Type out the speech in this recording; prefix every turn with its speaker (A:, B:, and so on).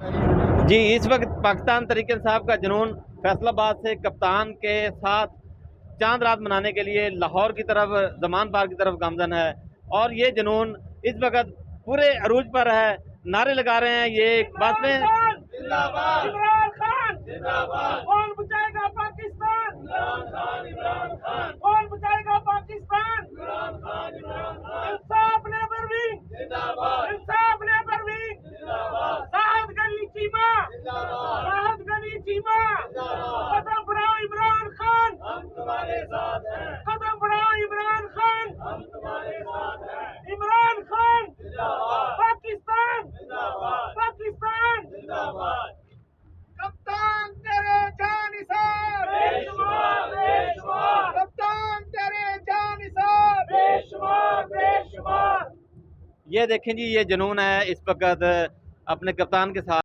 A: जी, इस वक्त पाकिस्तान तहरीक इंसाफ का जुनून फैसलाबाद से कप्तान के साथ चांद रात मनाने के लिए लाहौर की तरफ जमान पार्क की तरफ गामजन है। और ये जुनून इस वक्त पूरे अरूज पर है, नारे लगा रहे हैं ये बस में।
B: जिंदाबाद इमरान खान, जिंदाबाद। कौन बचाएगा पाकिस्तान? इमरान खान, इमरान खान। कौन बचाएगा पाकिस्तान? इमरान खान, इमरान खान। इंसाफ लेबर विंग जिंदाबाद, इंसाफ लेबर विंग जिंदाबाद। साहद गली चीमा जिंदाबाद, साहद गली चीमा जिंदाबाद। कदम बढ़ाओ इमरान खान, हम तुम्हारे साथ हैं। कदम बढ़ाओ इमरान खान, हम तुम्हारे साथ हैं। इमरान खान जिंदाबाद, पाकिस्तान जिंदाबाद, पाकिस्तान जिंदाबाद। कप्तान तेरे जानिसार बेशुमार, बेशुमार। कप्तान तेरे जानिसार बेशुमार, बेशुमार।
A: ये देखें जी, ये जुनून है इस वक्त अपने कप्तान के साथ।